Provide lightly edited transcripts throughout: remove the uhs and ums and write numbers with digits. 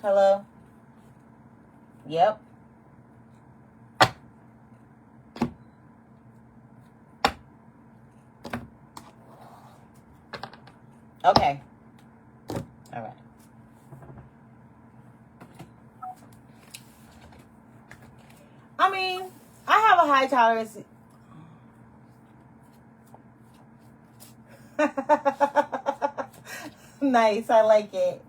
Hello? Yep. Okay. All right. I mean, I have a high tolerance. Nice. I like it.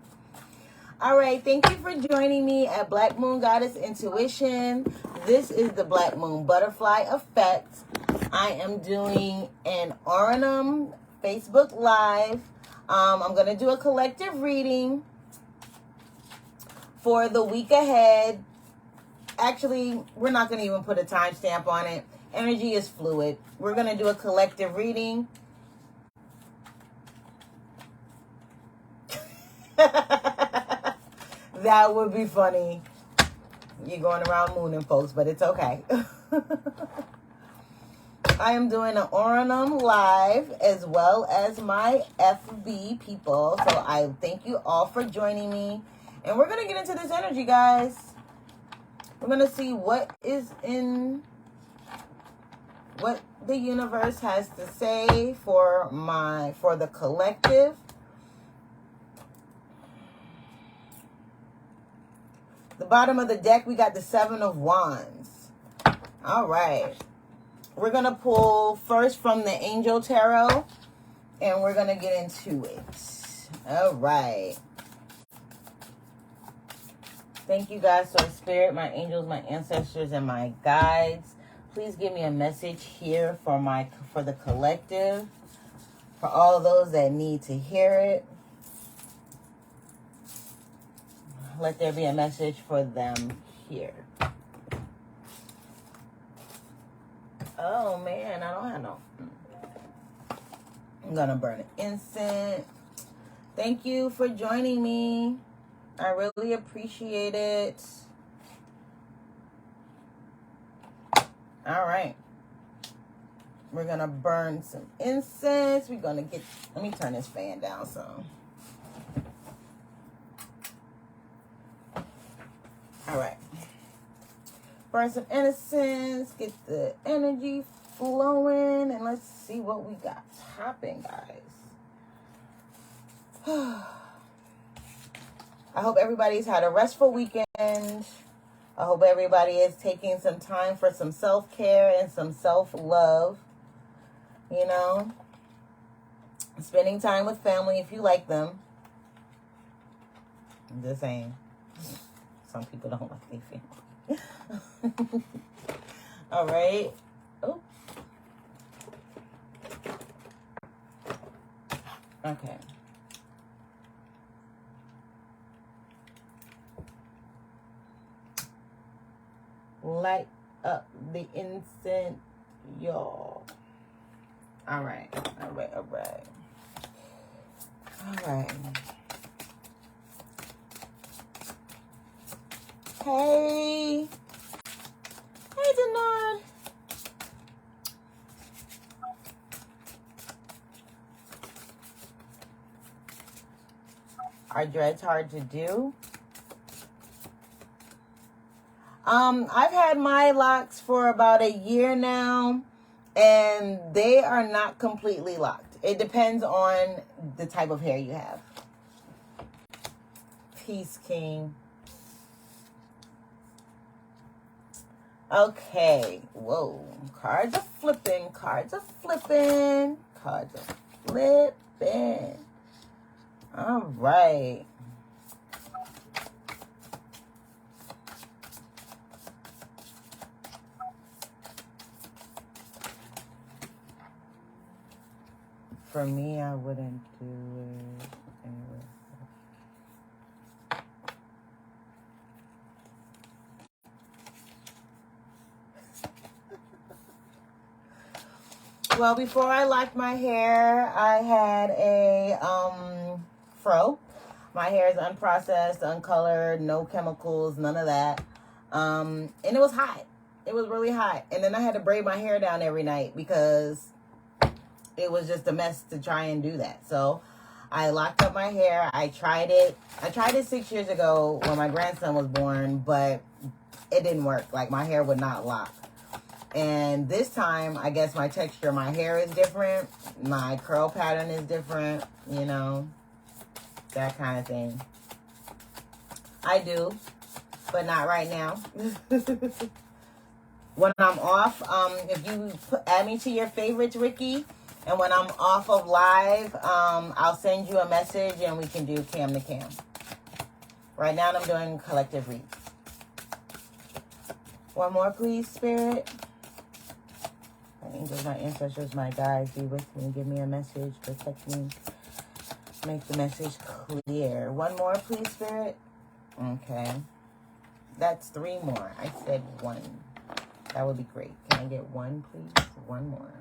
All right. Thank you for joining me at Black Moon Goddess Intuition. This is the Black Moon Butterfly Effect. I am doing an Oranum Facebook Live. I'm going to do a collective reading for the week ahead. Actually, we're not going to even put a timestamp on it. Energy is fluid. We're going to do a collective reading. That would be funny. You're going around mooning folks, but it's okay. I am doing an Oranum live as well as my FB people. So I thank you all for joining me. And we're going to get into this energy, guys. We're going to see what the universe has to say for the collective. The bottom of the deck, we got the 7 of Wands. All right. We're going to pull first from the Angel Tarot, and we're going to get into it. All right. Thank you guys, so Spirit, my angels, my ancestors, and my guides. Please give me a message here for the collective, for all those that need to hear it. Let there be a message for them here. Oh, man, I don't have no. I'm going to burn an incense. Thank you for joining me. I really appreciate it. All right. We're going to burn some incense. We're going to get... Let me turn this fan down some. All right. Burn some incense, get the energy flowing, and let's see what we got popping, guys. I hope everybody's had a restful weekend. I hope everybody is taking some time for some self-care and some self-love. You know, spending time with family if you like them. I'm just saying. Some people don't like their family. All right. Oh. Okay. Light up the incense, y'all. All right. All right. All right. All right. Hey. Hey, Denard. Are dreads hard to do? I've had my locks for about a year now, and they are not completely locked. It depends on the type of hair you have. Peace, King. Okay. Whoa. Cards are flipping. Cards are flipping. Cards are flipping. All right. For me, I wouldn't do it anyway. Well, before I locked my hair, I had a fro. My hair is unprocessed, uncolored, no chemicals, none of that. And it was hot. It was really hot. And then I had to braid my hair down every night because it was just a mess to try and do that. So I locked up my hair. I tried it 6 years ago when my grandson was born, but it didn't work. Like, my hair would not lock. And this time, I guess my texture, my hair is different. My curl pattern is different, you know, that kind of thing. I do, but not right now. When I'm off, if you add me to your favorites, Ricky, and when I'm off of live, I'll send you a message and we can do cam to cam. Right now, I'm doing collective reads. One more, please, Spirit. My angels, my ancestors, my guides, be with me. Give me a message. Protect me. Make the message clear. One more, please, Spirit. Okay. That's 3 more. I said 1. That would be great. Can I get 1, please? 1 more.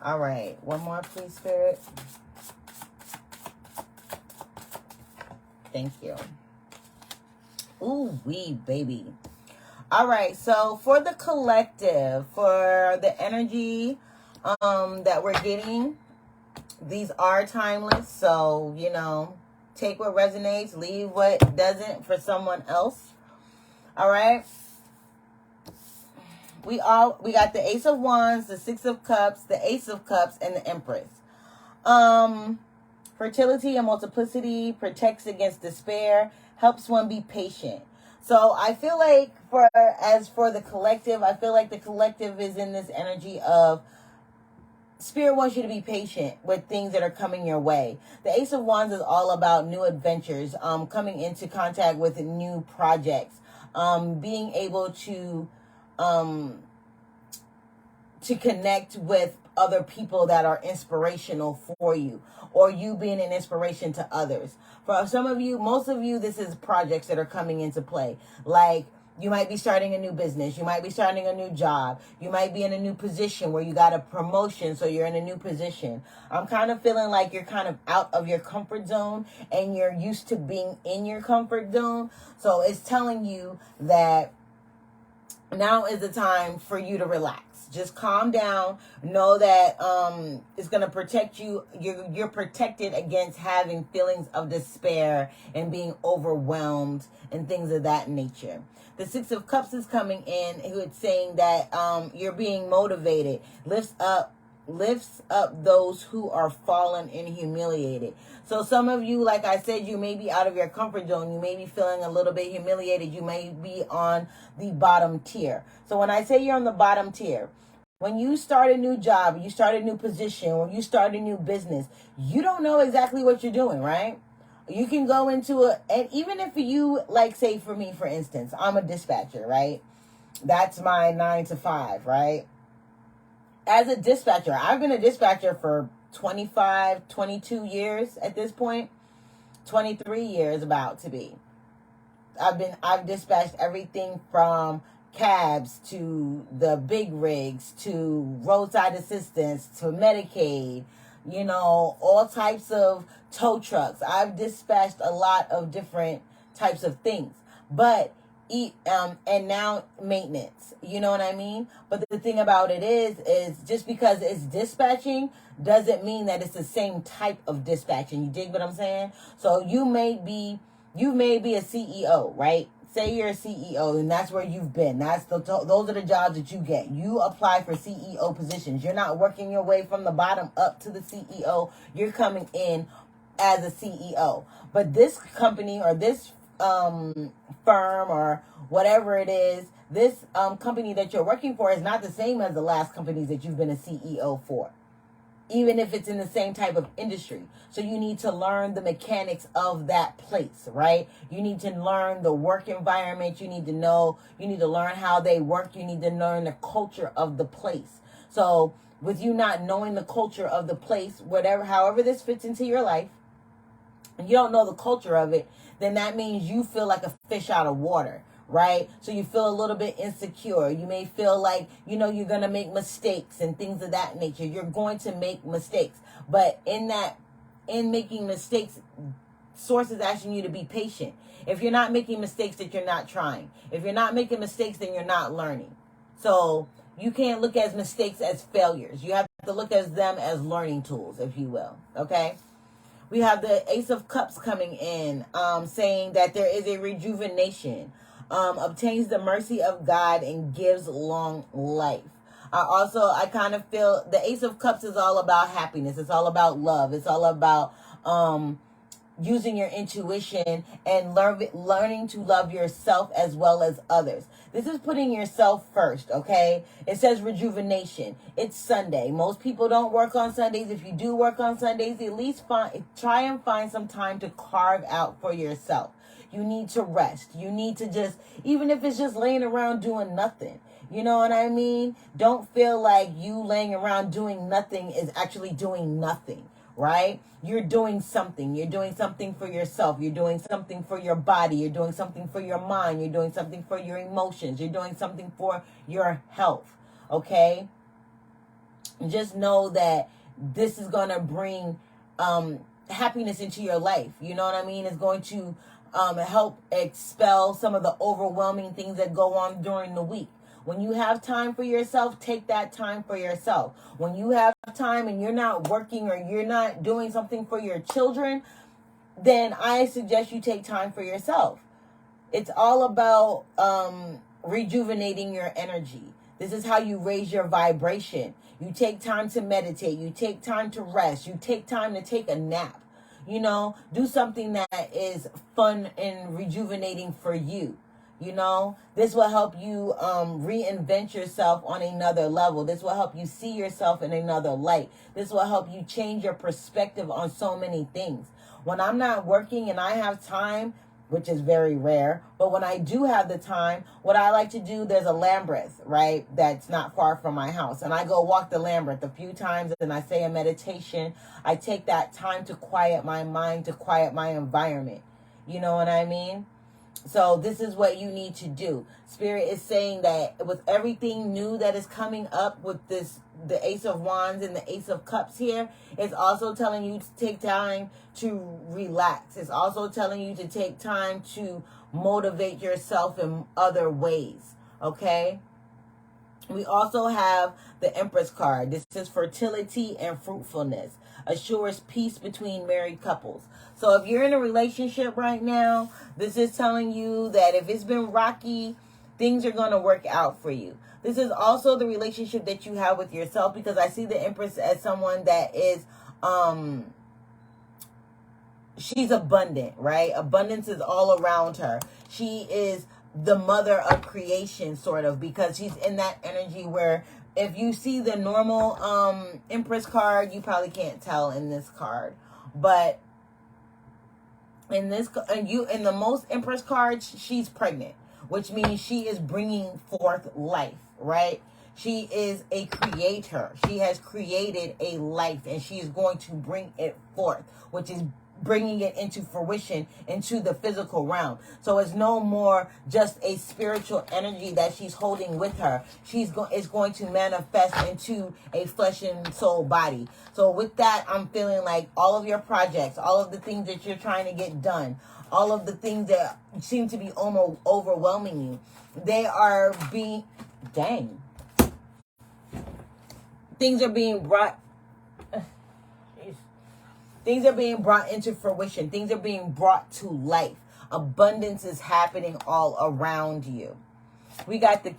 All right. 1 more, please, Spirit. Thank you. Ooh, wee, baby. All right. So for the collective, for the energy that we're getting, these are timeless. So, you know, take what resonates, leave what doesn't for someone else. All right. We got the Ace of Wands, the 6 of Cups, the Ace of Cups, and the Empress. Fertility and multiplicity, protects against despair, helps one be patient. So I feel like for the collective, I feel like the collective is in this energy of Spirit wants you to be patient with things that are coming your way. The Ace of Wands is all about new adventures, coming into contact with new projects, being able to connect with other people that are inspirational for you, or you being an inspiration to others. For some of you, most of you, this is projects that are coming into play. Like, you might be starting a new business. You might be starting a new job. You might be in a new position where you got a promotion, so you're in a new position. I'm kind of feeling like you're kind of out of your comfort zone and you're used to being in your comfort zone. So it's telling you that now is the time for you to relax. Just calm down. Know that it's going to protect you. You're protected against having feelings of despair and being overwhelmed and things of that nature. The 6 of Cups is coming in. It's saying that you're being motivated. Lifts up those who are fallen and humiliated. So some of you, like I said, you may be out of your comfort zone. You may be feeling a little bit humiliated. You may be on the bottom tier. So when I say you're on the bottom tier, when you start a new job, you start a new position, or you start a new business, you don't know exactly what you're doing, right? You can go into and even if you, like, say for me, for instance, I'm a dispatcher, right? That's my 9 to 5, right? As a dispatcher, I've been a dispatcher for 25, 22 years at this point. 23 years about to be. I've dispatched everything from cabs to the big rigs to roadside assistance to Medicaid, you know, all types of tow trucks. I've dispatched a lot of different types of things, but and now maintenance, you know what I mean? But the thing about it is just because it's dispatching doesn't mean that it's the same type of dispatching. You dig what I'm saying? So you may be a CEO, right? Say you're a CEO, and that's where you've been. Those are the jobs that you get. You apply for CEO positions. You're not working your way from the bottom up to the CEO. You're coming in as a CEO. But this company or this firm or whatever it is, this company that you're working for is not the same as the last companies that you've been a CEO for, even if it's in the same type of industry. So you need to learn the mechanics of that place, right? You need to learn the work environment. You need to learn how they work. You need to learn the culture of the place. So with you not knowing the culture of the place, however this fits into your life, and you don't know the culture of it, then that means you feel like a fish out of water, right? So you feel a little bit insecure. You may feel like, you're going to make mistakes and things of that nature. You're going to make mistakes. But in making mistakes, source is asking you to be patient. If you're not making mistakes, that you're not trying. If you're not making mistakes, then you're not learning. So you can't look at mistakes as failures. You have to look at them as learning tools, if you will. Okay? We have the Ace of Cups coming in, saying that there is a rejuvenation, obtains the mercy of God, and gives long life. I kind of feel the Ace of Cups is all about happiness. It's all about love. It's all about using your intuition and learning to love yourself as well as others. This is putting yourself first, okay? It says rejuvenation. It's Sunday. Most people don't work on Sundays. If you do work on Sundays, at least try and find some time to carve out for yourself. You need to rest. You need to just, even if it's just laying around doing nothing. You know what I mean? Don't feel like you laying around doing nothing is actually doing nothing, right? You're doing something. You're doing something for yourself. You're doing something for your body. You're doing something for your mind. You're doing something for your emotions. You're doing something for your health, okay? Just know that this is going to bring happiness into your life. You know what I mean? It's going to help expel some of the overwhelming things that go on during the week. When you have time for yourself, take that time for yourself. When you have time and you're not working or you're not doing something for your children, then I suggest you take time for yourself. It's all about rejuvenating your energy. This is how you raise your vibration. You take time to meditate. You take time to rest. You take time to take a nap. You know, do something that is fun and rejuvenating for you. You know, this will help you reinvent yourself on another level. This will help you see yourself in another light. This will help you change your perspective on so many things. When I'm not working and I have time, which is very rare, but when I do have the time, what I like to do, there's a labyrinth, right, that's not far from my house. And I go walk the labyrinth a few times and I say a meditation. I take that time to quiet my mind, to quiet my environment. You know what I mean? So this is what you need to do. Spirit is saying that with everything new that is coming up with this, the Ace of Wands and the Ace of Cups here, it's also telling you to take time to relax. It's also telling you to take time to motivate yourself in other ways. Okay? We also have the Empress card. This is fertility and fruitfulness. Assures peace between married couples. So if you're in a relationship right now, this is telling you that if it's been rocky, things are going to work out for you. This is also the relationship that you have with yourself, because I see the Empress as someone that is, she's abundant, right? Abundance is all around her. She is the mother of creation, sort of, because she's in that energy where if you see the normal Empress card, you probably can't tell in this card, but in this, in the most Empress cards, she's pregnant, which means she is bringing forth life, right? She is a creator. She has created a life, and she is going to bring it forth, which is bringing it into fruition, into the physical realm. So it's no more just a spiritual energy that she's holding with her. It's going to manifest into a flesh and soul body. So with that, I'm feeling like all of your projects, all of the things that you're trying to get done, all of the things that seem to be almost overwhelming you, they are being, things are being brought, things are being brought into fruition. Things are being brought to life. Abundance is happening all around you. We got the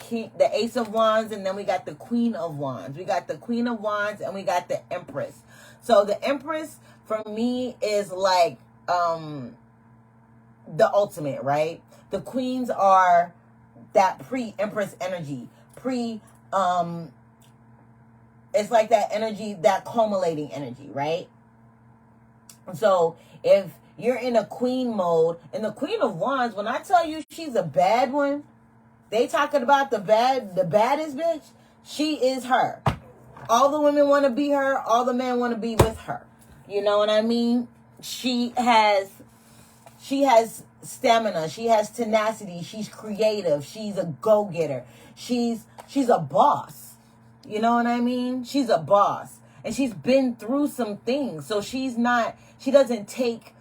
Ace of Wands, and then we got the Queen of Wands. We got the Queen of Wands, and we got the Empress. So the Empress, for me, is like the ultimate, right? The Queens are that pre-Empress energy. It's like that energy, that culminating energy, right? So if you're in a queen mode, and the Queen of Wands, when I tell you she's a bad one, they talking about the baddest bitch, she is her. All the women want to be her, all the men want to be with her. You know what I mean? She has stamina, she has tenacity, she's creative, she's a go-getter. She's a boss. You know what I mean? She's a boss. And she's been through some things. So she doesn't take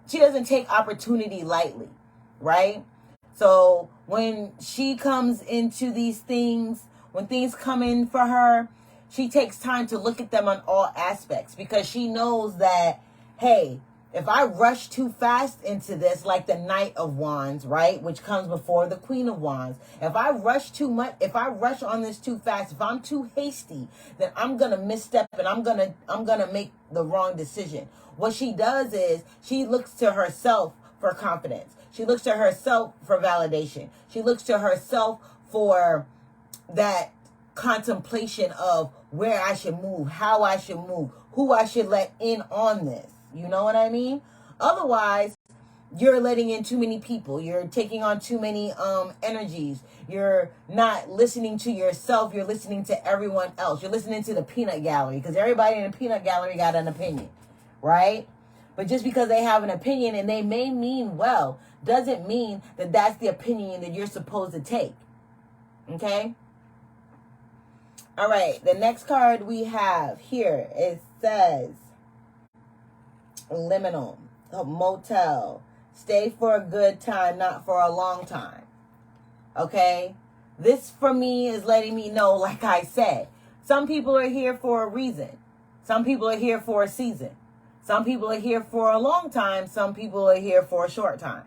take opportunity lightly, right? So when she comes into these things, when things come in for her, she takes time to look at them on all aspects, because she knows that, hey, if I rush too fast into this, like the Knight of Wands, right, which comes before the Queen of Wands, if I rush too much, if I rush on this too fast, if I'm too hasty, then I'm gonna misstep and I'm gonna make the wrong decision. What she does is she looks to herself for confidence. She looks to herself for validation. She looks to herself for that contemplation of where I should move, how I should move, who I should let in on this. You know what I mean? Otherwise, you're letting in too many people. You're taking on too many energies. You're not listening to yourself. You're listening to everyone else. You're listening to the peanut gallery, because everybody in the peanut gallery got an opinion, right? But just because they have an opinion and they may mean well, doesn't mean that that's the opinion that you're supposed to take. Okay? All right. The next card we have here, it says liminal, a motel, stay for a good time, not for a long time. Okay? This for me is letting me know, like I said, some people are here for a reason. Some people are here for a season. Some people are here for a long time. Some people are here for a short time.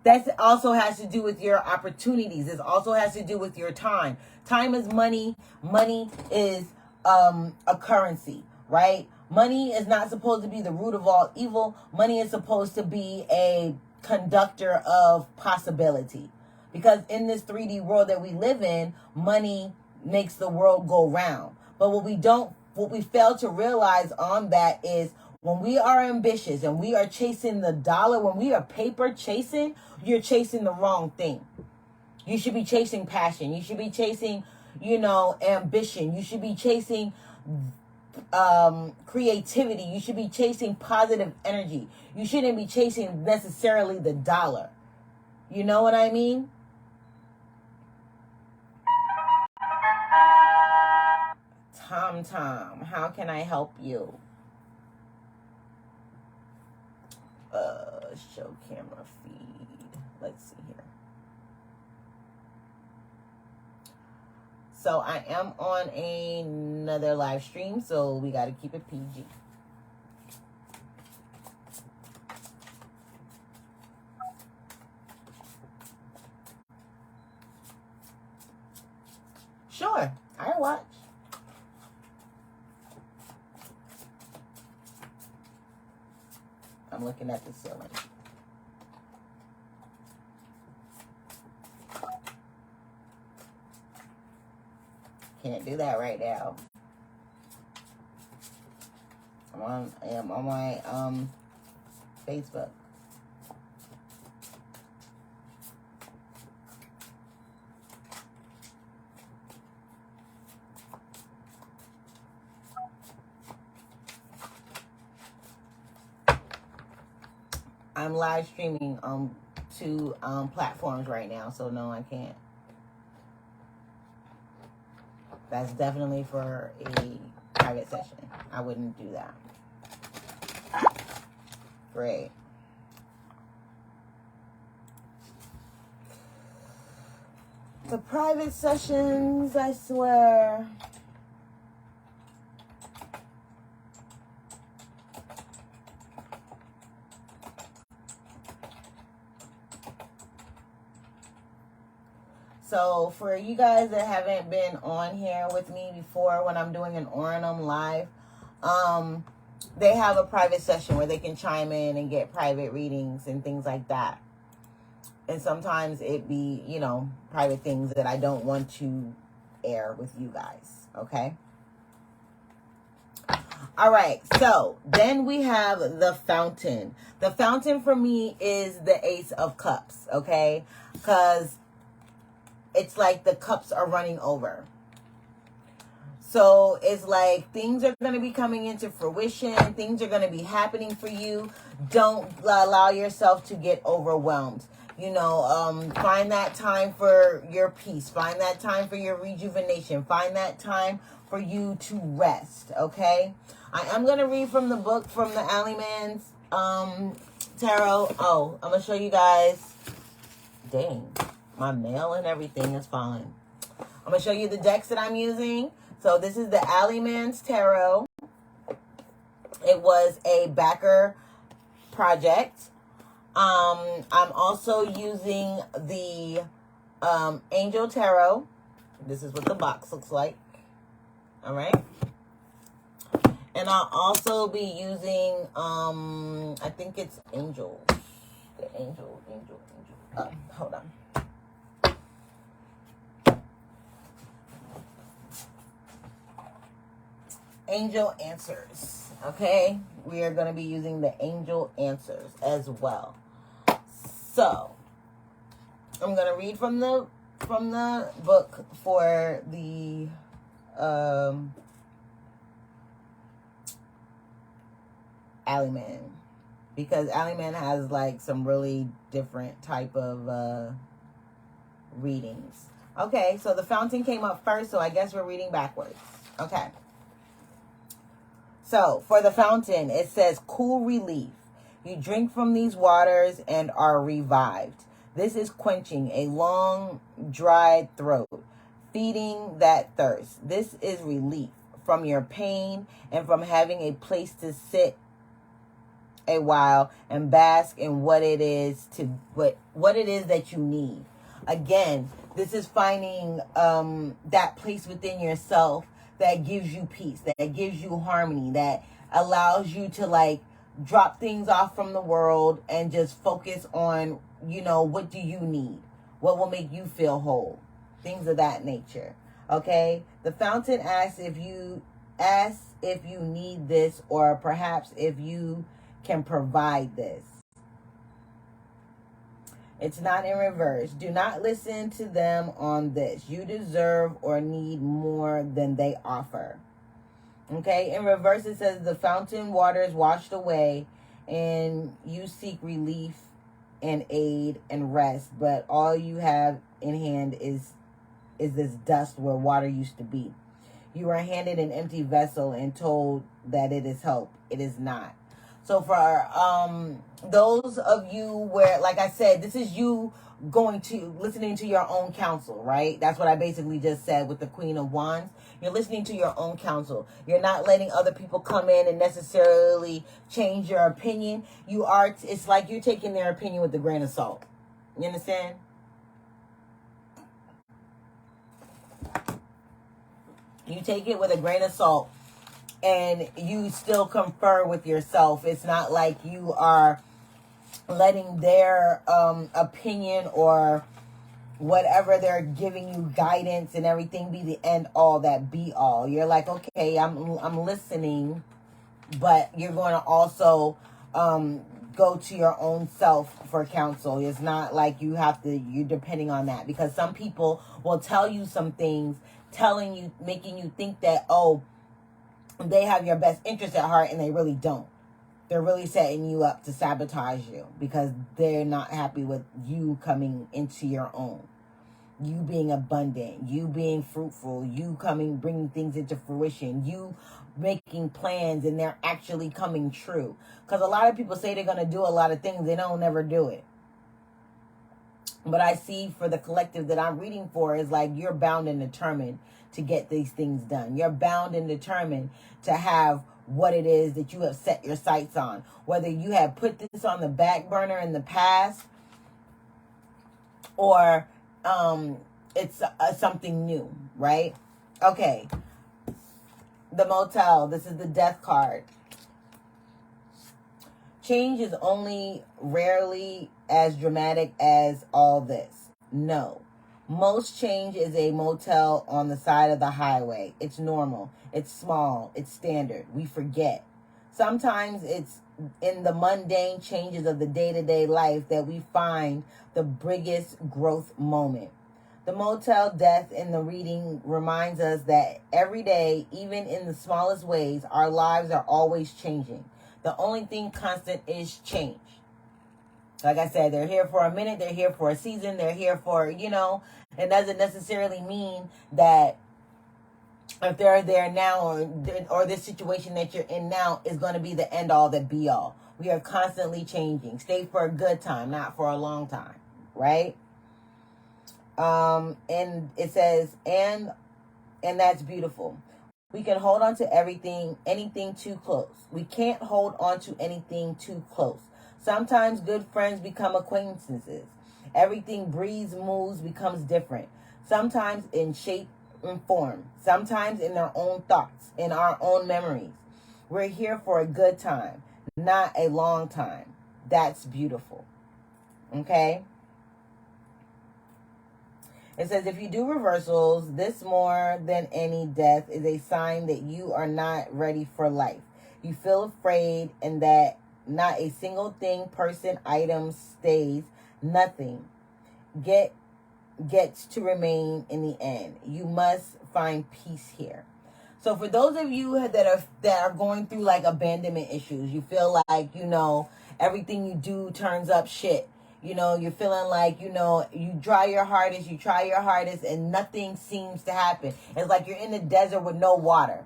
That also has to do with your opportunities. It also has to do with your time. Time is money. Money is a currency, right? Money is not supposed to be the root of all evil. Money is supposed to be a conductor of possibility. Because in this 3D world that we live in, money makes the world go round. But what we fail to realize on that is, when we are ambitious and we are chasing the dollar, when we are paper chasing, you're chasing the wrong thing. You should be chasing passion. You should be chasing, ambition. You should be chasing creativity. You should be chasing positive energy. You shouldn't be chasing necessarily the dollar. You know what I mean? Tom, how can I help you? Show camera feed. Let's see here. So I am on another live stream, so we got to keep it PG. Sure, I watch. I'm looking at the ceiling. Can't do that right now. I'm on my Facebook. I'm live streaming on two platforms right now, so no, I can't. That's definitely for a private session. I wouldn't do that. Great. The private sessions, I swear. So for you guys that haven't been on here with me before when I'm doing an Oranum live, they have a private session where they can chime in and get private readings and things like that. And sometimes it be, private things that I don't want to air with you guys. Okay. All right. So then we have the fountain. The fountain for me is the Ace of Cups. Okay. Because it's like the cups are running over. So it's like things are going to be coming into fruition. Things are going to be happening for you. Don't allow yourself to get overwhelmed. Find that time for your peace. Find that time for your rejuvenation. Find that time for you to rest. Okay. I am going to read from the book from the Alleyman's Tarot. Oh, I'm going to show you guys. Dang, my nail and everything is falling. I'm going to show you the decks that I'm using. So this is the Alleyman's Tarot. It was a backer project. I'm also using the Angel Tarot. This is what the box looks like. All right. And I'll also be using, I think it's Angel. The Angel. Hold on. Angel Answers. Okay. We are going to be using the Angel Answers as well. So, I'm going to read from the book for the Alleyman, because Alleyman has like some really different type of readings. Okay, so the Fountain came up first, so I guess we're reading backwards. Okay. So, for the Fountain, it says, cool relief. You drink from these waters and are revived. This is quenching a long, dried throat, feeding that thirst. This is relief from your pain and from having a place to sit a while and bask in what it is that you need. Again, this is finding that place within yourself that gives you peace, that gives you harmony, that allows you to like drop things off from the world and just focus on, you know, what do you need? What will make you feel whole? Things of that nature. Okay? The Fountain asks if you need this, or perhaps if you can provide this. It's not in reverse. Do not listen to them on this. You deserve or need more than they offer. Okay, in reverse it says the fountain water is washed away and you seek relief and aid and rest, but all you have in hand is this dust where water used to be. You are handed an empty vessel and told that it is help. It is not. So for those of you where, like I said, this is you listening to your own counsel, right? That's what I basically just said with the Queen of Wands. You're listening to your own counsel. You're not letting other people come in and necessarily change your opinion. It's like you're taking their opinion with a grain of salt. You understand? You take it with a grain of salt and you still confer with yourself. It's not like you are letting their opinion or whatever they're giving you guidance and everything be the end all that be all. You're like, okay, I'm listening, but you're going to also go to your own self for counsel. It's not like you're depending on that, because some people will tell you some things, making you think that, oh, they have your best interest at heart, and they really don't. They're really setting you up to sabotage you because they're not happy with you coming into your own. You being abundant, you being fruitful, you bringing things into fruition, you making plans and they're actually coming true. Because a lot of people say they're going to do a lot of things, they don't never do it. But I see for the collective that I'm reading for is like you're bound and determined to get these things done. You're bound and determined to have what it is that you have set your sights on. Whether you have put this on the back burner in the past or it's something new, right? Okay. The Motel. This is the Death card. Change is only rarely as dramatic as all this. No. Most change is a motel on the side of the highway. It's normal. It's small. It's standard. We forget. Sometimes it's in the mundane changes of the day-to-day life that we find the biggest growth moment. The motel death in the reading reminds us that every day, even in the smallest ways, our lives are always changing. The only thing constant is change. Like I said, they're here for a minute, they're here for a season, they're here for, it doesn't necessarily mean that if they're there now or this situation that you're in now is going to be the end all that be all. We are constantly changing. Stay for a good time, not for a long time, right? And it says, and that's beautiful. We can hold on to anything too close. We can't hold on to anything too close. Sometimes good friends become acquaintances. Everything breathes, moves, becomes different. Sometimes in shape and form. Sometimes in their own thoughts, in our own memories. We're here for a good time, not a long time. That's beautiful. Okay? It says, if you do reversals, this more than any death is a sign that you are not ready for life. You feel afraid and that not a single thing, person, item stays. Nothing gets to remain in the end. You must find peace here. So for those of you that are going through like abandonment issues, you feel like, everything you do turns up shit. You're feeling like, you try your hardest, and nothing seems to happen. It's like you're in the desert with no water.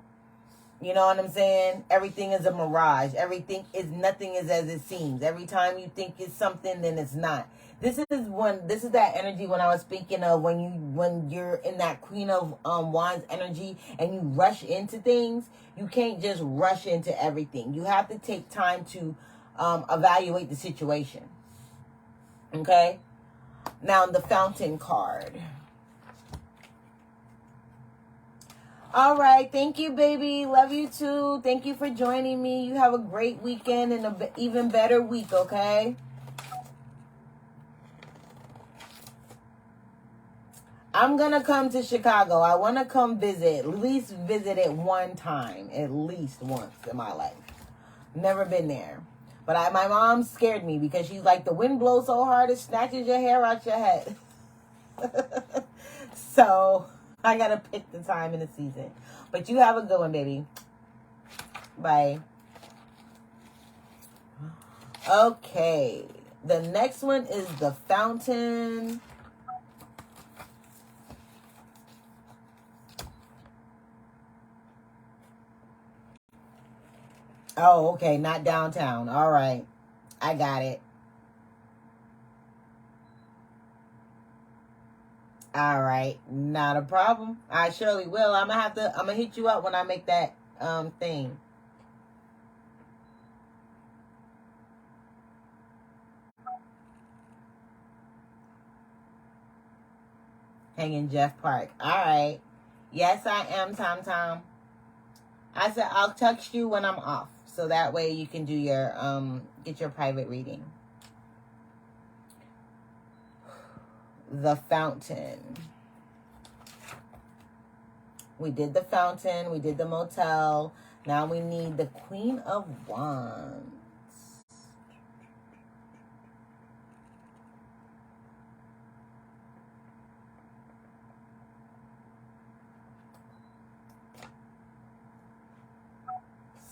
You know what I'm saying? Everything is a mirage. Nothing is as it seems. Every time you think it's something, then it's not. This is that energy when I was speaking of when you're in that Queen of Wands energy and you rush into things. You can't just rush into everything. You have to take time to evaluate the situation. Okay? Now the Fountain card. All right. Thank you, baby. Love you too. Thank you for joining me. You have a great weekend and an even better week, okay? I'm going to come to Chicago. I want to come visit. At least visit it one time. At least once in my life. Never been there. But my mom scared me because she's like, the wind blows so hard it snatches your hair out your head. So I got to pick the time and the season. But you have a good one, baby. Bye. Okay. The next one is the Fountain. Oh, okay. Not downtown. All right. I got it. All right. Not a problem. I surely will. I'm gonna hit you up when I make that thing. Hanging Jeff Park. All right. Yes, I am, Tom. I said I'll text you when I'm off. So that way you can do your get your private reading. The Fountain. We did the Fountain. We did the Motel. Now we need the Queen of Wands.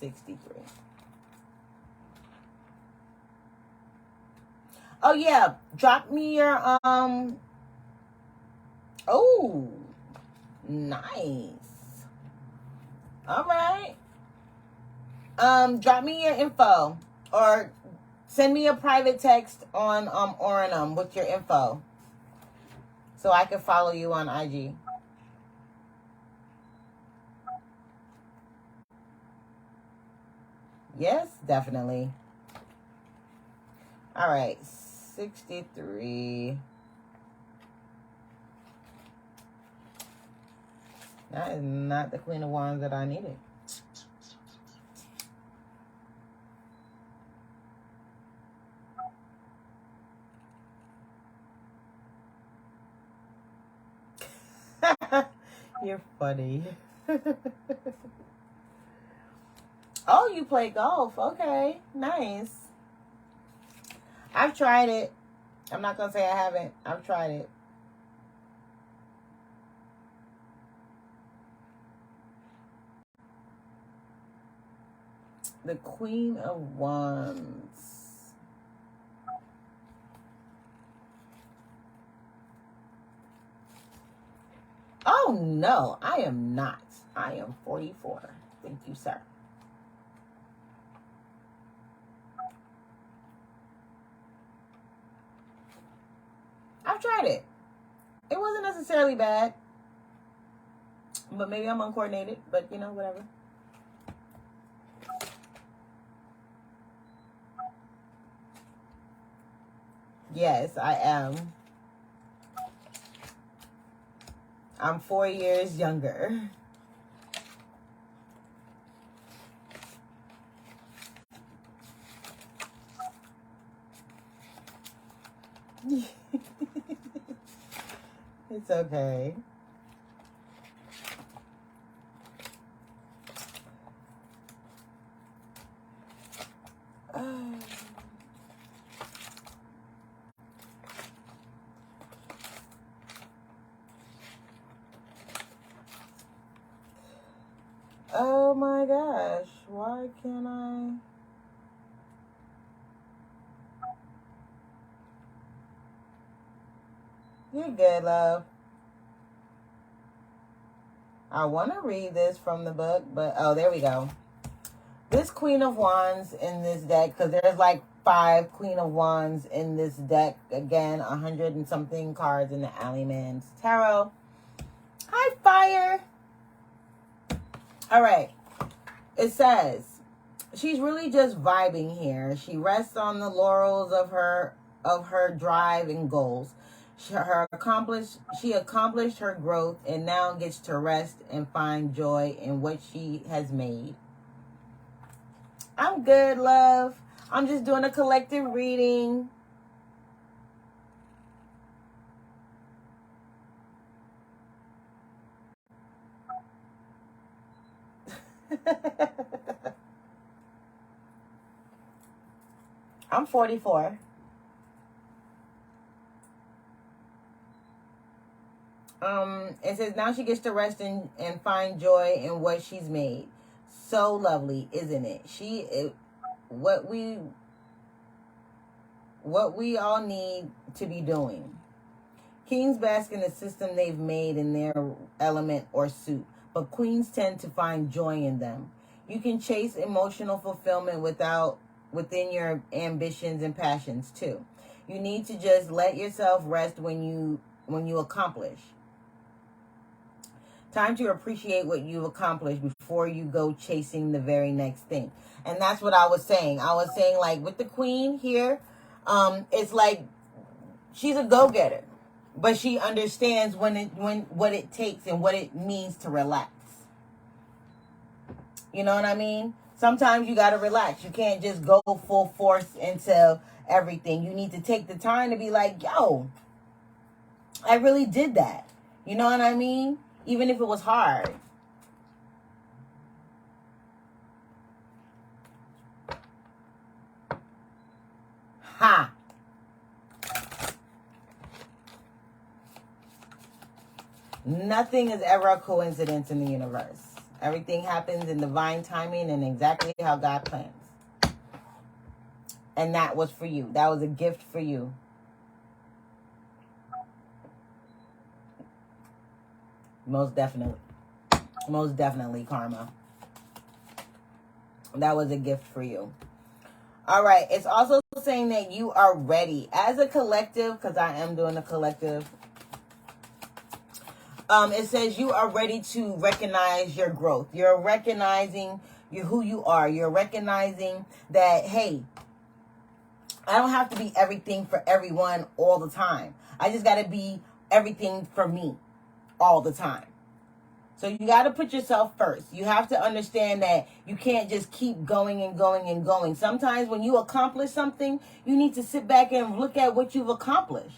$63. Oh yeah, drop me your oh, nice. All right. Drop me your info or send me a private text on Oranum with your info so I can follow you on IG. Yes, definitely. All right, 63. That is not the Queen of Wands that I needed. You're funny. Oh, you play golf. Okay, nice. I've tried it. I'm not going to say I haven't. I've tried it. The Queen of Wands. Oh, no, I am not. I am 44. Thank you, sir. I've tried it. It wasn't necessarily bad. But maybe I'm uncoordinated. But, you know, whatever. Yes, I am. I'm 4 years younger. It's okay. Oh my gosh, why can't I? You're good, love. I want to read this from the book, but oh, there we go. This Queen of Wands in this deck, because there's like 5 Queen of Wands in this deck. Again, 100 and something cards in the Alleyman's Tarot. Hi, Fire. All right. It says, she's really just vibing here. She rests on the laurels of her drive and goals. She accomplished her growth and now gets to rest and find joy in what she has made. I'm good, love. I'm just doing a collective reading. I'm 44. It says now she gets to rest and find joy in what she's made. So lovely, isn't it? What we all need to be doing. Kings bask in the system they've made in their element or suit, but queens tend to find joy in them. You can chase emotional fulfillment within your ambitions and passions too. You need to just let yourself rest when you accomplish. Time to appreciate what you've accomplished before you go chasing the very next thing. And that's what I was saying. I was saying, like, with the queen here, it's like she's a go-getter, but she understands what it takes and what it means to relax. You know what I mean? Sometimes you got to relax. You can't just go full force into everything. You need to take the time to be like, yo, I really did that. You know what I mean? Even if it was hard. Ha! Nothing is ever a coincidence in the universe. Everything happens in divine timing and exactly how God plans. And that was for you. That was a gift for you. Most definitely. Most definitely, Karma. That was a gift for you. All right. It's also saying that you are ready. As a collective, because I am doing a collective. It says you are ready to recognize your growth. You're recognizing who you are. You're recognizing that, hey, I don't have to be everything for everyone all the time. I just got to be everything for me all the time. So you got to put yourself first. You have to understand that you can't just keep going and going and going. Sometimes when you accomplish something, you need to sit back and look at what you've accomplished.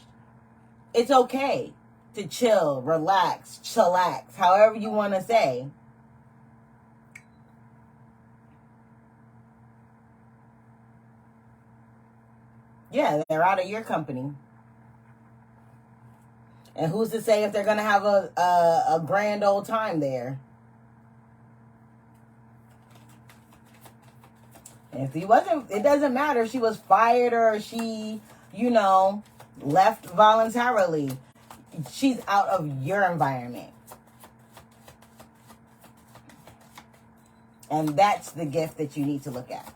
It's okay to chill, relax, chillax, however you want to say. Yeah, they're out of your company. And who's to say if they're going to have a grand old time there? If he wasn't, it doesn't matter if she was fired or she, left voluntarily. She's out of your environment. And that's the gift that you need to look at.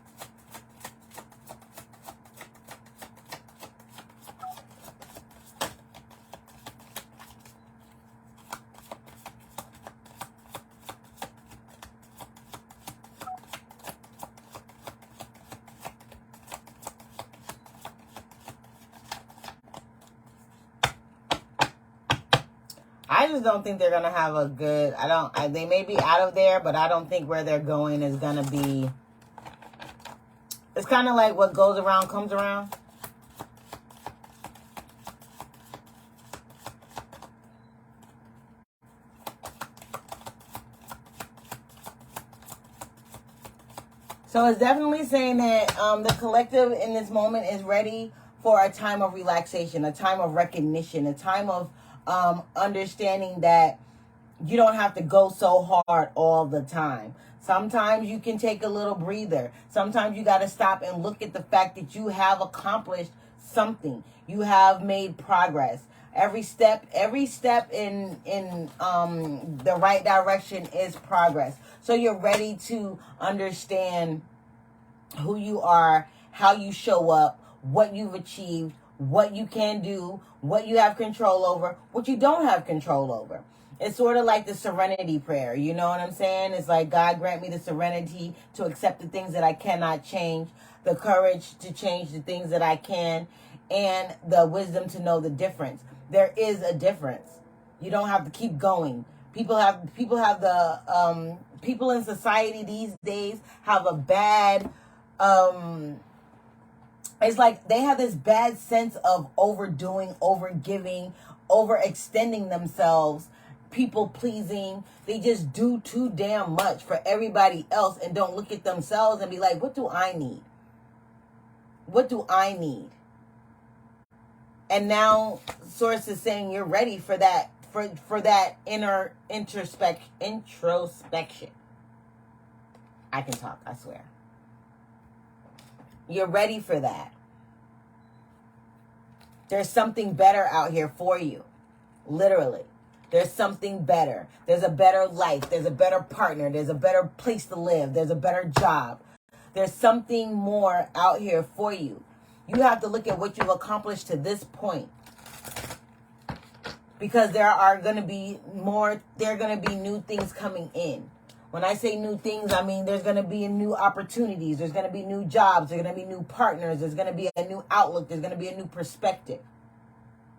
I just don't think they're going to have a good, they may be out of there, but I don't think where they're going is going to be, it's kind of like what goes around comes around. So it's definitely saying that the collective in this moment is ready for a time of relaxation, a time of recognition, a time of understanding that you don't have to go so hard all the time. Sometimes you can take a little breather. Sometimes you got to stop and look at the fact that you have accomplished something. You have made progress. Every step in the right direction is progress. So you're ready to understand who you are, how you show up, what you've achieved, what you can do, what you have control over, what you don't have control over. It's sort of like the serenity prayer. You know what I'm saying? It's like, God grant me the serenity to accept the things that I cannot change, the courage to change the things that I can, and the wisdom to know the difference. There is a difference. You don't have to keep going. People in society these days have a bad, it's like they have this bad sense of overdoing, overgiving, overextending themselves, people pleasing. They just do too damn much for everybody else and don't look at themselves and be like, what do I need? What do I need? And now Source is saying you're ready for that, for that inner introspection. I can talk, I swear. You're ready for that. There's something better out here for you. Literally. There's something better. There's a better life. There's a better partner. There's a better place to live. There's a better job. There's something more out here for you. You have to look at what you've accomplished to this point. Because there are going to be new things coming in. When I say new things, I mean there's going to be new opportunities. There's going to be new jobs. There's going to be new partners. There's going to be a new outlook. There's going to be a new perspective.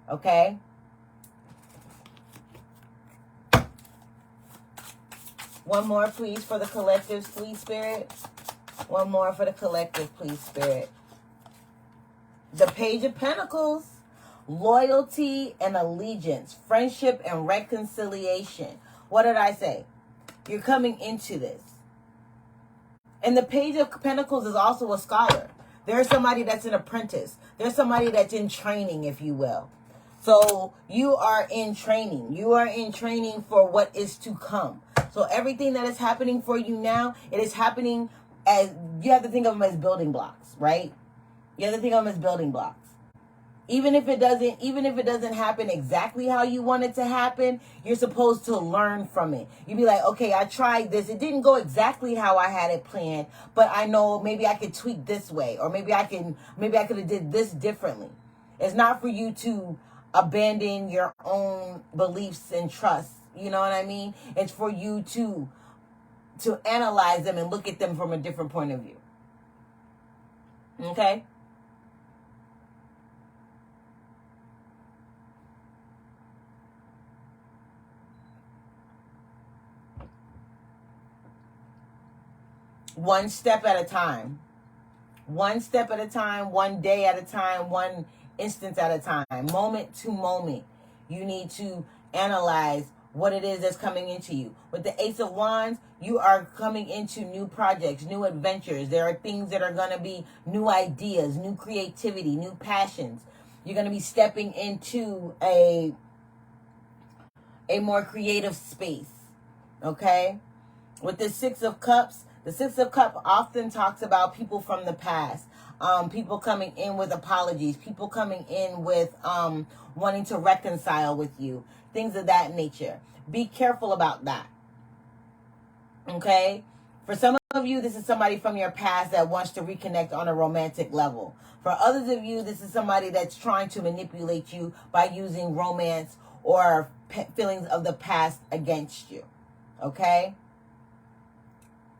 Okay? One more, please, for the collective, please, Spirit. One more for the collective, please, Spirit. The Page of Pentacles. Loyalty and allegiance. Friendship and reconciliation. What did I say? You're coming into this. And the Page of Pentacles is also a scholar. There's somebody that's an apprentice. There's somebody that's in training, if you will. So you are in training. You are in training for what is to come. So everything that is happening for you now, it is happening as, you have to think of them as building blocks, right? You have to think of them as building blocks. Even if it doesn't happen exactly how you want it to happen, you're supposed to learn from it. You'd be like, okay, I tried this. It didn't go exactly how I had it planned, but I know maybe I could tweak this way, or maybe I could have did this differently. It's not for you to abandon your own beliefs and trusts. You know what I mean? It's for you to analyze them and look at them from a different point of view. Okay? One step at a time. One step at a time, one day at a time, one instance at a time. Moment to moment. You need to analyze what it is that's coming into you. With the Ace of Wands, you are coming into new projects, new adventures. There are things that are going to be new ideas, new creativity, new passions. You're going to be stepping into a more creative space. Okay? With the Six of Cups, the Six of Cups often talks about people from the past. People coming in with apologies. People coming in with wanting to reconcile with you. Things of that nature. Be careful about that. Okay? For some of you, this is somebody from your past that wants to reconnect on a romantic level. For others of you, this is somebody that's trying to manipulate you by using romance or feelings of the past against you. Okay?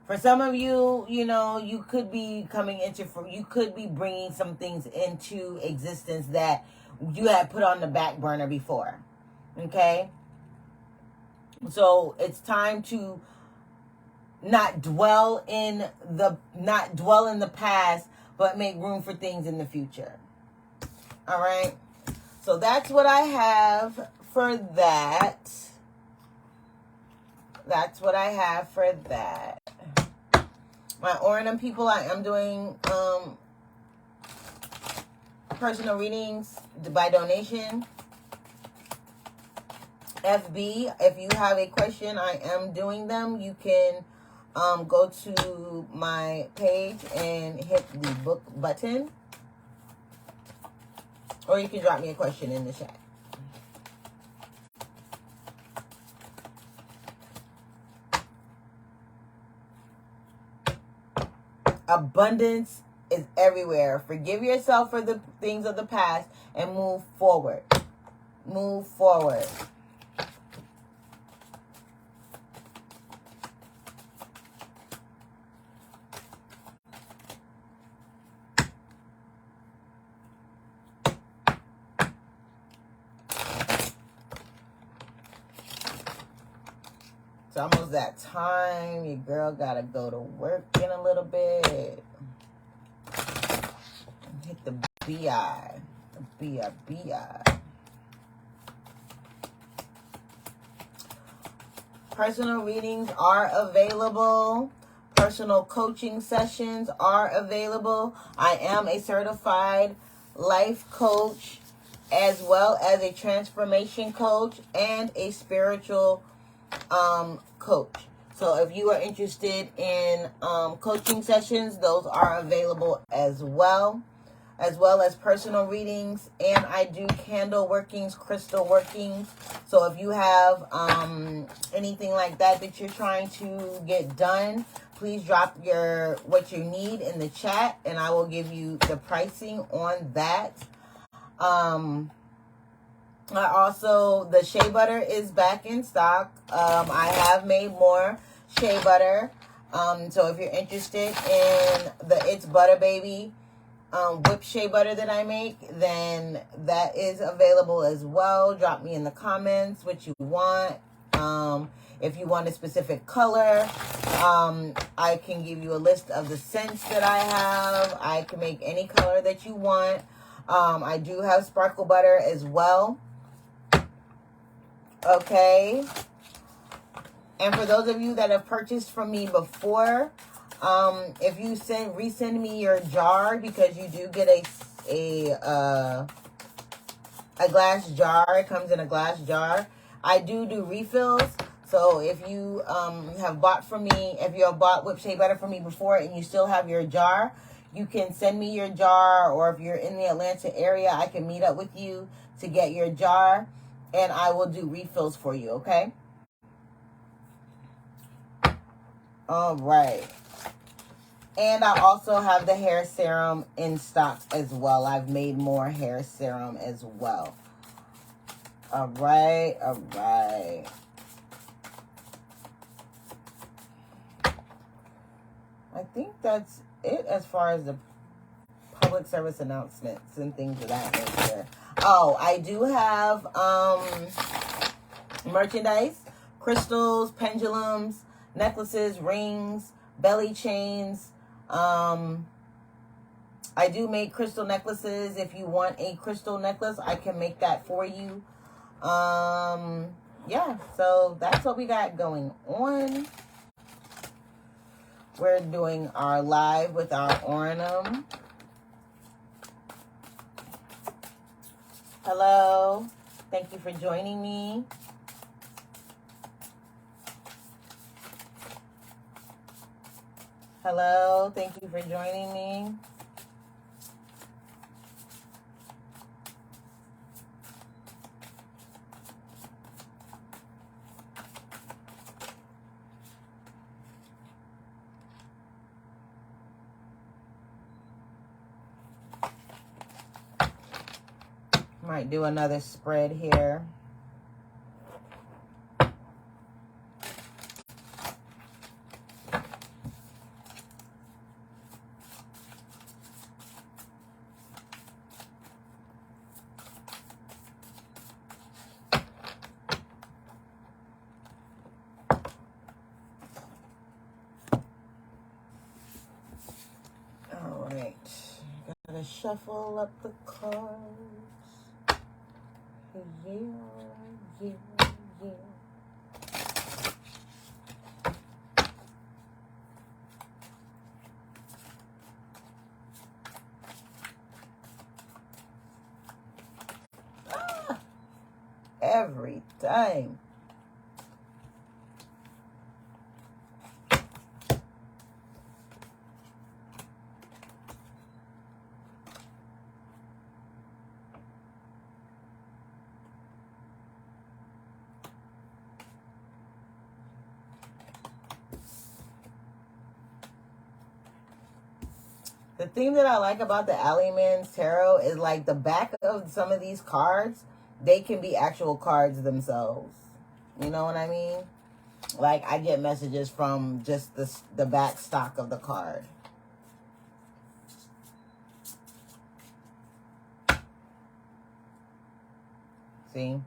For some of you, you know, you could be bringing some things into existence that you had put on the back burner before. Okay? So it's time to not dwell in the past, but make room for things in the future. All right. So that's what I have for that. That's what I have for that. My Oranum people, I am doing personal readings by donation. FB, if you have a question, I am doing them. You can go to my page and hit the book button. Or you can drop me a question in the chat. Abundance is everywhere. Forgive yourself for the things of the past and move forward. Move forward. It's almost that time. Your girl gotta go to work in a little bit. Hit the BI. The BI. Personal readings are available. Personal coaching sessions are available. I am a certified life coach as well as a transformation coach and a spiritual coach. So if you are interested in coaching sessions, those are available as well as personal readings. And I do candle workings, crystal workings. So if you have anything like that you're trying to get done, please drop what you need in the chat and I will give you the pricing on that. The shea butter is back in stock. I have made more shea butter. So if you're interested in the It's Butter Baby whipped shea butter that I make, then that is available as well. Drop me in the comments what you want. If you want a specific color, I can give you a list of the scents that I have. I can make any color that you want. I do have sparkle butter as well. Okay. And for those of you that have purchased from me before, if you resend me your jar, because you do get a glass jar. It comes in a glass jar. I do refills. So if you have bought from me, if you have bought whipped shea butter from me before and you still have your jar, you can send me your jar. Or if you're in the Atlanta area, I can meet up with you to get your jar. And I will do refills for you, okay? All right. And I also have the hair serum in stock as well. I've made more hair serum as well. All right, all right. I think that's it as far as the public service announcements and things of that nature. Oh, I do have merchandise, crystals, pendulums, necklaces, rings, belly chains. I do make crystal necklaces. If you want a crystal necklace, I can make that for you. Yeah, so that's what we got going on. We're doing our live with our Oranum. Hello. Thank you for joining me. Hello. Thank you for joining me. Might do another spread here. shuffle up the cards. Yeah, yeah, yeah. Every time. The thing that I like about the Alley Man's Tarot is like the back of some of these cards, they can be actual cards themselves. You know what I mean? Like I get messages from just the back stock of the card. See?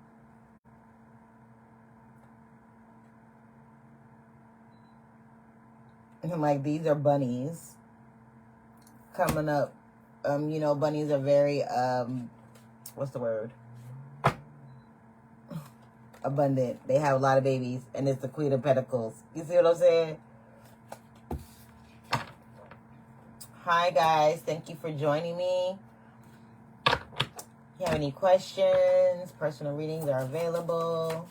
And like these are bunnies coming up. You know, bunnies are very what's the word? Abundant. They have a lot of babies, and it's the Queen of Pentacles. You see what I'm saying? Hi guys, thank you for joining me. If you have any questions, personal readings are available.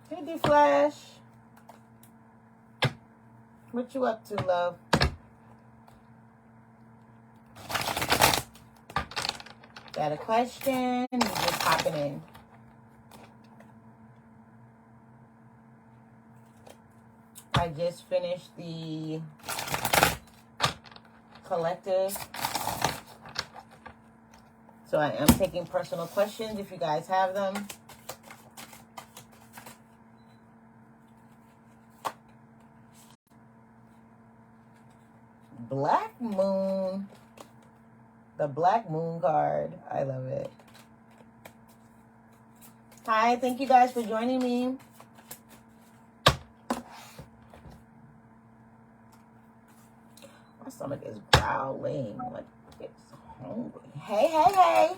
Hey, D-Flash. What you up to, love? Got a question? You just popping in. I just finished the collective. So I am taking personal questions if you guys have them. Black Moon. The Black Moon card. I love it. Hi, thank you guys for joining me. My stomach is growling like it's hungry. Hey, hey, hey.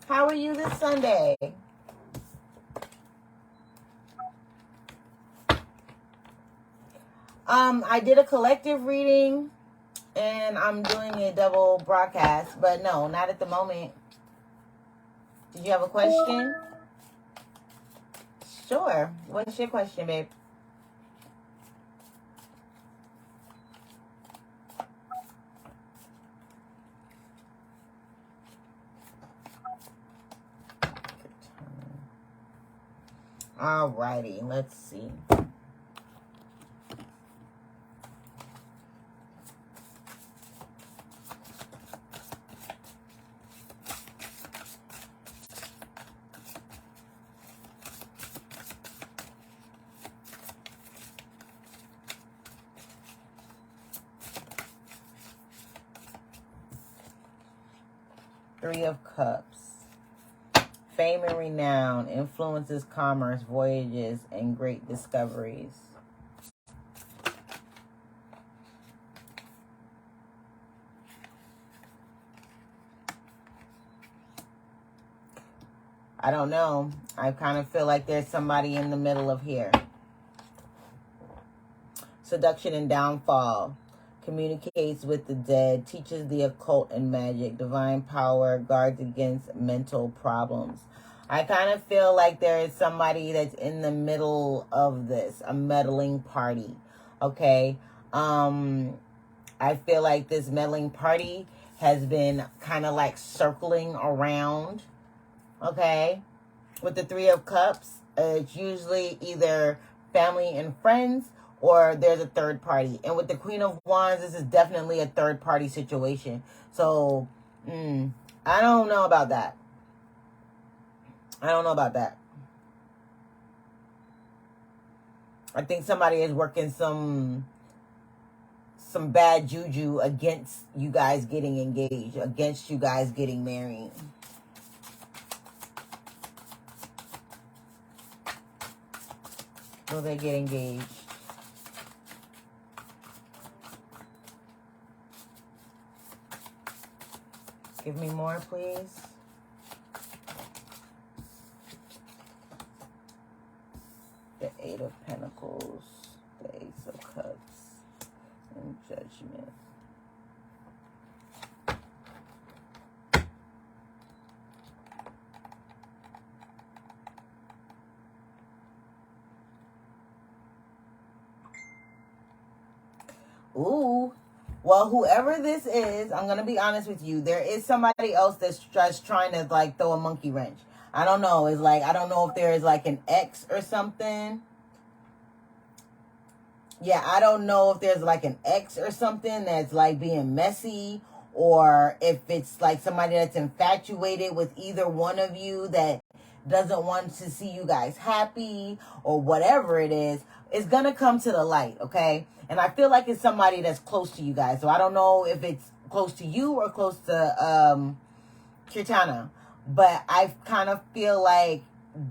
How are you this Sunday? I did a collective reading and I'm doing a double broadcast, but no, not at the moment. Did you have a question? Sure. What's your question, babe? Alrighty, let's see. Three of Cups. Fame and renown, influences, commerce, voyages, and great discoveries. I don't know. I kind of feel like there's somebody in the middle of here. Seduction and downfall. Communicates with the dead, teaches the occult and magic, divine power, guards against mental problems. I kind of feel like there is somebody that's in the middle of this, a meddling party, okay? I feel like this meddling party has been kind of like circling around, okay? With the Three of Cups, it's usually either family and friends, or there's a third party. And with the Queen of Wands, this is definitely a third party situation. So, I don't know about that. I don't know about that. I think somebody is working some bad juju against you guys getting engaged, against you guys getting married. Will they get engaged? Give me more, please. The Eight of Pentacles, the Ace of Cups, and Judgment. Ooh. Well, whoever this is, I'm going to be honest with you. There is somebody else that's just trying to, like, throw a monkey wrench. I don't know. It's like, I don't know if there is, like, an ex or something. Yeah, I don't know if there's, like, an ex or something that's, like, being messy. Or if it's, like, somebody that's infatuated with either one of you that doesn't want to see you guys happy. Or whatever it is. It's going to come to the light, okay? And I feel like it's somebody that's close to you guys. So I don't know if it's close to you or close to Kirtana. But I kind of feel like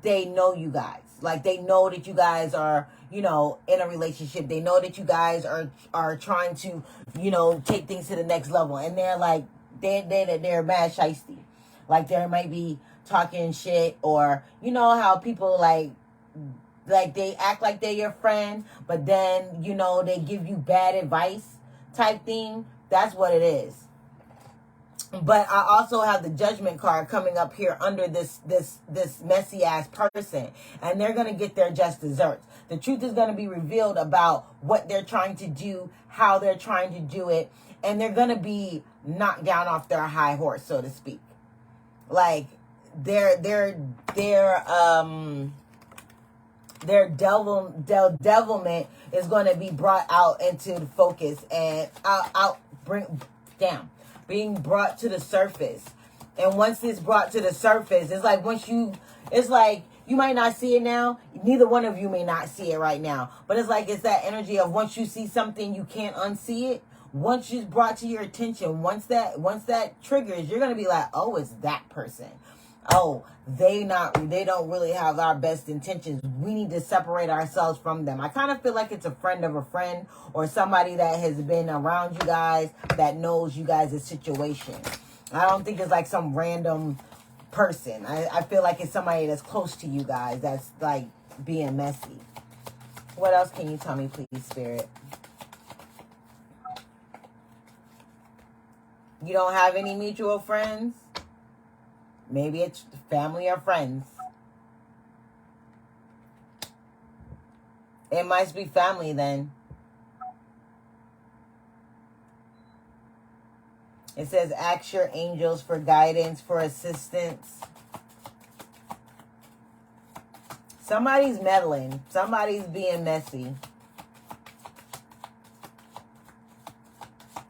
they know you guys. Like they know that you guys are, you know, in a relationship. They know that you guys are trying to, you know, take things to the next level. And they're like, they're mad shiesty. Like they might be talking shit, or you know how people like they act like they're your friend, but then, you know, they give you bad advice type thing. That's what it is. But I also have the Judgment card coming up here under this messy ass person, and they're going to get their just desserts. The truth is going to be revealed about what they're trying to do, how they're trying to do it, and they're going to be knocked down off their high horse, so to speak. Like their devilment is going to be brought out into the focus and being brought to the surface. And once it's brought to the surface, it's like you might not see it now. Neither one of you may not see it right now. But it's like, it's that energy of once you see something, you can't unsee it. Once it's brought to your attention, once that triggers, you're going to be like, oh, it's that person. Oh, they don't really have our best intentions. We need to separate ourselves from them. I kind of feel like it's a friend of a friend, or somebody that has been around you guys that knows you guys' situation. I don't think it's like some random person. I feel like it's somebody that's close to you guys that's like being messy. What else can you tell me, please, Spirit? You don't have any mutual friends? Maybe it's family or friends. It must be family then. It says, ask your angels for guidance, for assistance. Somebody's meddling. Somebody's being messy.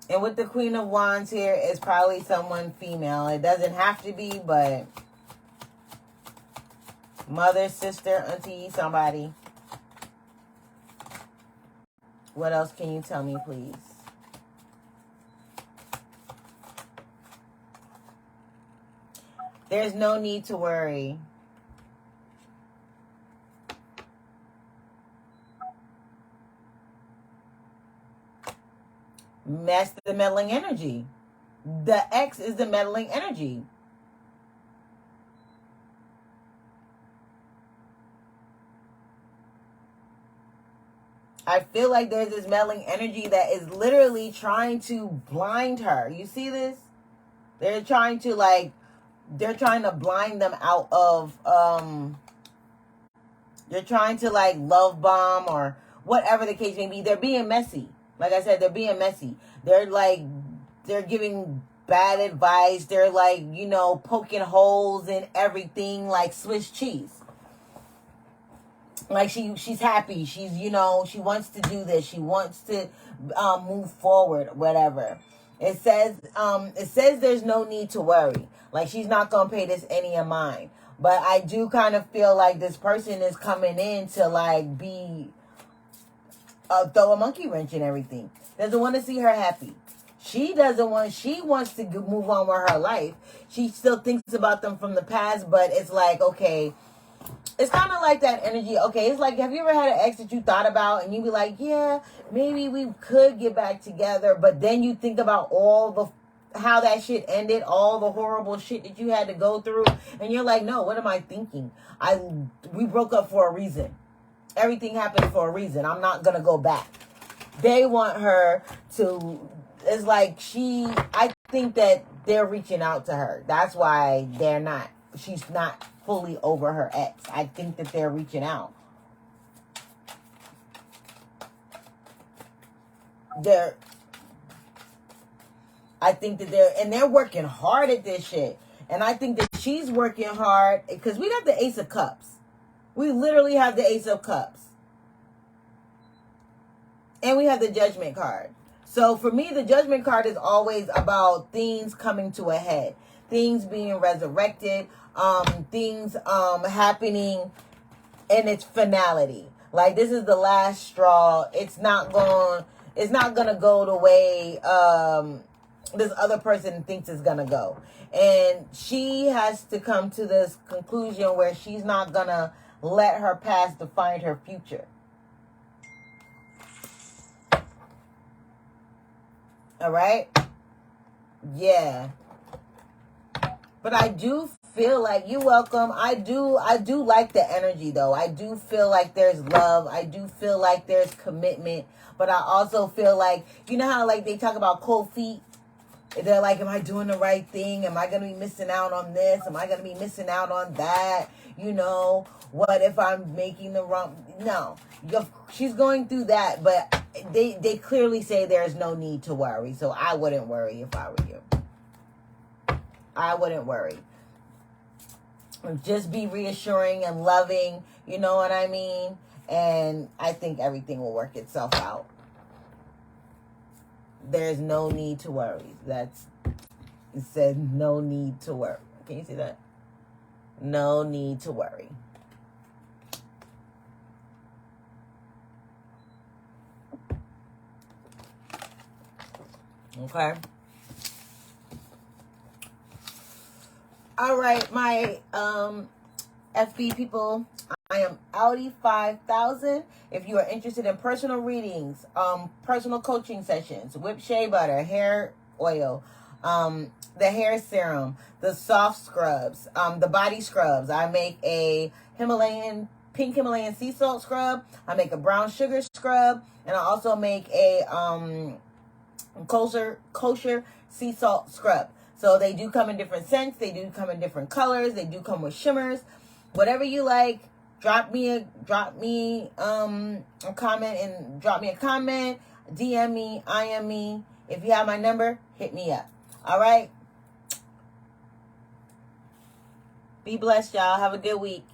And with the Queen of Wands here, it's probably someone female. It doesn't have to be, but mother, sister, auntie, somebody. What else can you tell me, please? There's no need to worry. That's the meddling energy. The X is the meddling energy. I feel like there's this meddling energy that is literally trying to blind her. You see this? They're trying to blind them out of, they're trying to like love bomb or whatever the case may be. They're being messy. Like I said, they're being messy. They're giving bad advice. They're like, you know, poking holes in everything like Swiss cheese. Like she's happy. She's, you know, she wants to do this. She wants to move forward, whatever. It says there's no need to worry. Like she's not going to pay this any of mind. But I do kind of feel like this person is coming in to like be throw a monkey wrench in everything. Doesn't want to see her happy. She wants to move on with her life. She still thinks about them from the past, but it's like, okay, it's kind of like that energy. Okay, it's like, have you ever had an ex that you thought about and you be like, yeah, maybe we could get back together, but then you think about how that shit ended, all the horrible shit that you had to go through, and you're like, no, what am I thinking? We broke up for a reason. Everything happened for a reason. I'm not gonna go back. They want her to. It's like I think that they're reaching out to her. That's why she's not fully over her ex. I think that they're reaching out. I think that they're working hard at this shit. And I think that she's working hard because we got the Ace of Cups. We literally have the Ace of Cups. And we have the Judgment card. So for me, the Judgment card is always about things coming to a head, things being resurrected, things happening in its finality. Like, this is the last straw. It's not gonna go the way this other person thinks it's gonna go. And she has to come to this conclusion where she's not gonna let her past define her future. All right? Yeah. But I do feel like, you're welcome. I do like the energy, though. I do feel like there's love. I do feel like there's commitment. But I also feel like, you know how, like, they talk about cold feet? They're like, am I doing the right thing? Am I going to be missing out on this? Am I going to be missing out on that? You know, what if I'm making the wrong... No. She's going through that, but they clearly say there's no need to worry. So I wouldn't worry if I were you. I wouldn't worry. Just be reassuring and loving, you know what I mean? And I think everything will work itself out. There's no need to worry. It says no need to worry. Can you see that? No need to worry. Okay. All right, my FB people, I am Audi 5000. If you are interested in personal readings, personal coaching sessions, whipped shea butter, hair oil, the hair serum, the soft scrubs, the body scrubs. I make a pink Himalayan sea salt scrub. I make a brown sugar scrub, and I also make a kosher sea salt scrub. So they do come in different scents. They do come in different colors. They do come with shimmers. Whatever you like, drop me a comment and drop me a comment. DM me, IM me. If you have my number, hit me up. All right. Be blessed, y'all. Have a good week.